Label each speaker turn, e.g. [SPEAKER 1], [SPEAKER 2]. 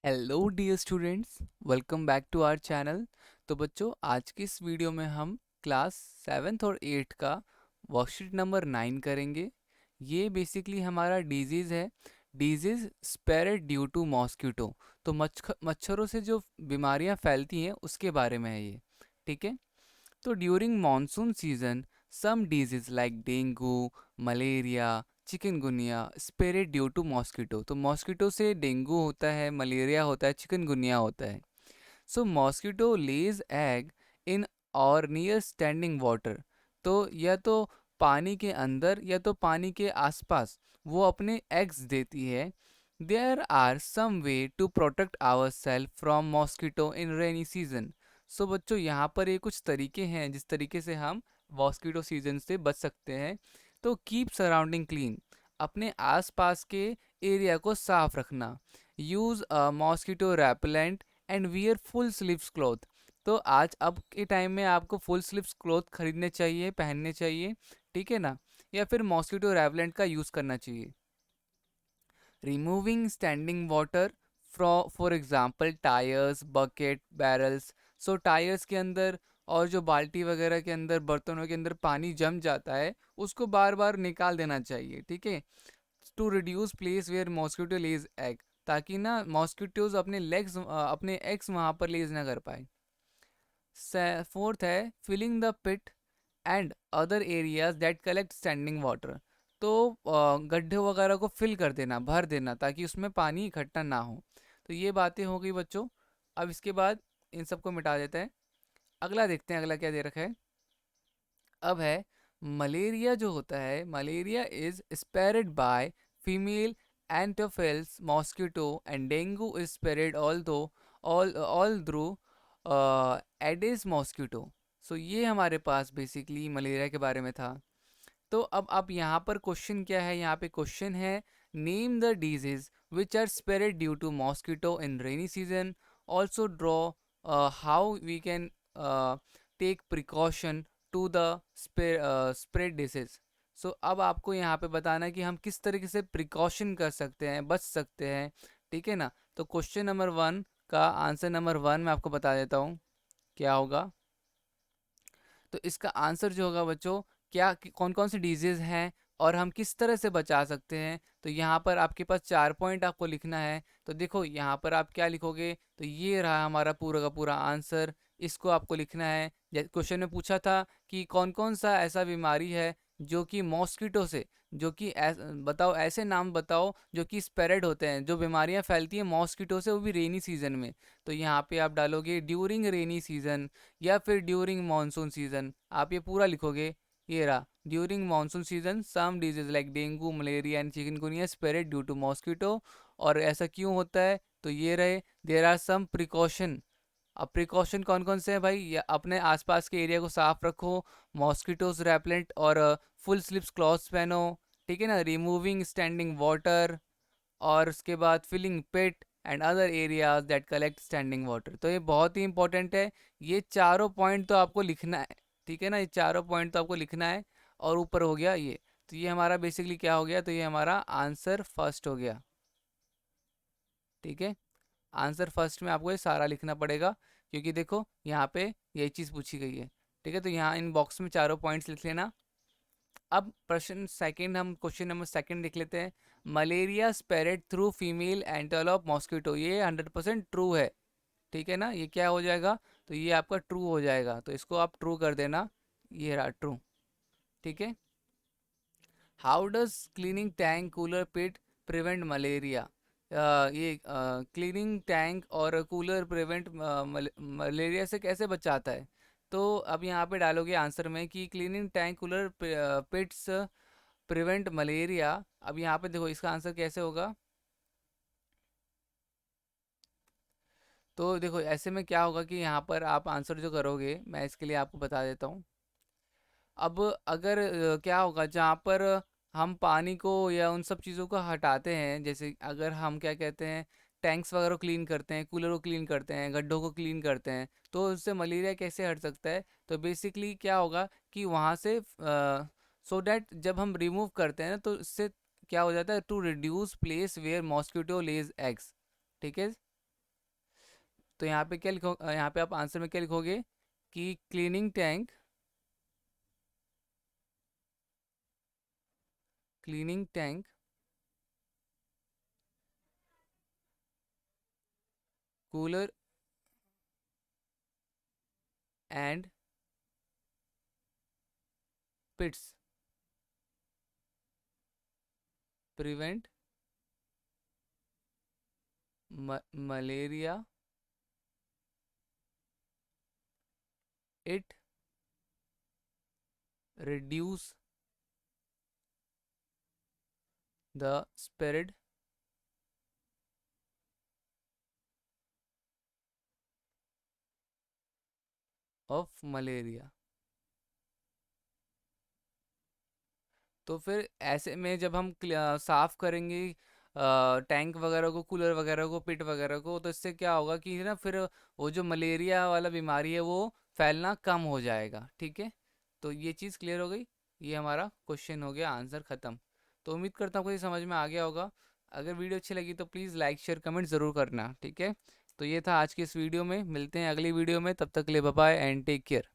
[SPEAKER 1] Hello dear students, welcome back to our channel. तो बच्चों, आज की इस वीडियो में हम क्लास 7th और 8th का वर्कशीट नंबर 9 करेंगे। ये बेसिकली हमारा डिजीज़ है, disease spread due to mosquito. तो मच्छरों से जो बीमारियां फैलती हैं उसके बारे में है ये। ठीक है। तो during monsoon season some disease like dengue, malaria, chikungunya spread due to mosquito. तो मॉस्किटो से डेंगू होता है, मलेरिया होता है, चिकनगुनिया होता है। सो मॉस्किटो लेज एग इन और नियर स्टैंडिंग वाटर। तो या तो पानी के अंदर या तो पानी के आसपास वो अपने एग्स देती है। There are some way to protect our self from mosquito in rainy season. So बच्चों, यहाँ पर ये कुछ तरीके हैं जिस तरीके से हम मॉस्किटो सीजन से बच सकते हैं। तो कीप सराउंडिंग क्लीन, अपने आसपास के एरिया को साफ रखना। Use a mosquito repellent and wear full sleeves cloth. तो आज अब के टाइम में आपको फुल स्लीव्स क्लॉथ खरीदने चाहिए, पहनने चाहिए। ठीक है ना। या फिर मॉस्किटो रैपेलेंट का यूज़ करना चाहिए। Removing standing water for example tyres, bucket, barrels. So tyres के अंदर और जो बाल्टी वगैरह के अंदर, बर्तनों के अंदर पानी जम जाता है, उसको बार बार निकाल देना चाहिए। ठीक है। To reduce place where mosquito lays egg, ताकि ना मॉस्किटोज अपने एग्स वहाँ पर लेज ना कर पाए। फोर्थ है filling the pit and other areas that collect standing water. तो गड्ढे वगैरह को फिल कर देना, भर देना, ताकि उसमें पानी इकट्ठा ना हो। तो ये बातें हो गई बच्चों। अब इसके बाद इन सबको मिटा देते हैं। अगला देखते हैं, अगला क्या दे रखा है। अब है मलेरिया। जो होता है, malaria is spread by female Anopheles mosquito and dengue is spread all through Aedes mosquito. So ये हमारे पास बेसिकली मलेरिया के बारे में था। तो अब यहाँ पर क्वेश्चन क्या है, यहाँ पे क्वेश्चन है name the disease which are spread due to mosquito in rainy season. Also draw how we can take precaution to the spread disease. So अब आपको यहाँ पे बताना है कि हम किस तरीके से प्रिकॉशन कर सकते हैं, बच सकते हैं। ठीक है ना। तो क्वेश्चन नंबर 1 का आंसर नंबर 1 मैं आपको बता देता हूँ क्या होगा। तो इसका आंसर जो होगा बच्चों, क्या कौन कौन से डिजीज़ हैं और हम किस तरह से बचा सकते हैं। तो यहाँ पर आपके पास 4 पॉइंट आपको लिखना है। तो देखो यहाँ पर आप क्या लिखोगे, तो ये रहा हमारा पूरा का पूरा आंसर। इसको आपको लिखना है। क्वेश्चन में पूछा था कि कौन कौन सा ऐसा बीमारी है जो कि मॉस्किटो से, जो कि बताओ, ऐसे नाम बताओ जो कि स्प्रेड होते हैं, जो बीमारियाँ फैलती हैं मॉस्किटो से, वो भी रेनी सीजन में। तो यहाँ पे आप डालोगे ड्यूरिंग रेनी सीजन या फिर ड्यूरिंग मानसून सीजन। आप ये पूरा लिखोगे। ये रहा, during monsoon season some disease like dengue, malaria and chikungunya spread due to mosquito. और ऐसा क्यों होता है, तो ये रहे, देयर आर सम प्रिकॉशन। अब प्रिकॉशन कौन कौन से हैं भाई, या अपने आसपास के एरिया को साफ रखो, मॉस्किटोज रैपलेंट और फुल स्लिप्स क्लॉथ्स पहनो। ठीक है ना। रिमूविंग स्टैंडिंग वाटर, और उसके बाद filling pit and other areas that collect standing water. तो ये बहुत ही इंपॉर्टेंट है। ये चारों पॉइंट तो आपको लिखना है। ठीक है ना। ये चारों पॉइंट तो आपको लिखना है। और ऊपर हो गया ये। तो ये हमारा बेसिकली क्या हो गया, तो ये हमारा आंसर फर्स्ट हो गया। ठीक है। आंसर फर्स्ट में आपको ये सारा लिखना पड़ेगा, क्योंकि देखो यहाँ पे यही चीज़ पूछी गई है। ठीक है। तो यहाँ इन बॉक्स में चारों पॉइंट्स लिख लेना। अब प्रश्न सेकंड, हम क्वेश्चन नंबर सेकंड लिख लेते हैं। Malaria spread through female antelope mosquito. ये 100% ट्रू है। ठीक है ना। ये क्या हो जाएगा, तो ये आपका ट्रू हो जाएगा। तो इसको आप ट्रू कर देना। ये रहा ट्रू। ठीक है। How does cleaning tank cooler pit prevent malaria. ये क्लीनिंग टैंक और कूलर प्रिवेंट मलेरिया से कैसे बचाता है। तो अब यहाँ पे डालोगे आंसर में कि cleaning tank cooler pits prevent malaria. अब यहाँ पे देखो इसका आंसर कैसे होगा। तो देखो ऐसे में क्या होगा कि यहाँ पर आप आंसर जो करोगे, मैं इसके लिए आपको बता देता हूँ। अब अगर क्या होगा, जहाँ पर हम पानी को या उन सब चीज़ों को हटाते हैं, जैसे अगर हम क्या कहते हैं, टैंक्स वगैरह को क्लीन करते हैं, कूलर को क्लीन करते हैं, गड्ढों को क्लीन करते हैं, तो उससे मलेरिया कैसे हट सकता है। तो बेसिकली क्या होगा कि वहाँ से सो डैट जब हम रिमूव करते हैं ना, तो इससे क्या हो जाता है, to reduce place where mosquito lays eggs. ठीक है। तो यहाँ पे क्या लिखो, यहाँ पे आप आंसर में क्या लिखोगे कि cleaning tank cooler and pits prevent malaria it reduce the spread of malaria। तो फिर ऐसे में जब हम साफ करेंगे टैंक वगैरह को, कूलर वगैरह को, पिट वगैरह को, तो इससे क्या होगा कि ना फिर वो जो मलेरिया वाला बीमारी है वो फैलना कम हो जाएगा। ठीक है, तो ये चीज़ क्लियर हो गई। ये हमारा क्वेश्चन हो गया, आंसर ख़त्म। तो उम्मीद करता हूँ आपको ये समझ में आ गया होगा। अगर वीडियो अच्छी लगी तो प्लीज़ लाइक शेयर कमेंट ज़रूर करना। ठीक है, तो ये था आज की इस वीडियो में। मिलते हैं अगली वीडियो में, तब तक के लिए bye bye and take care.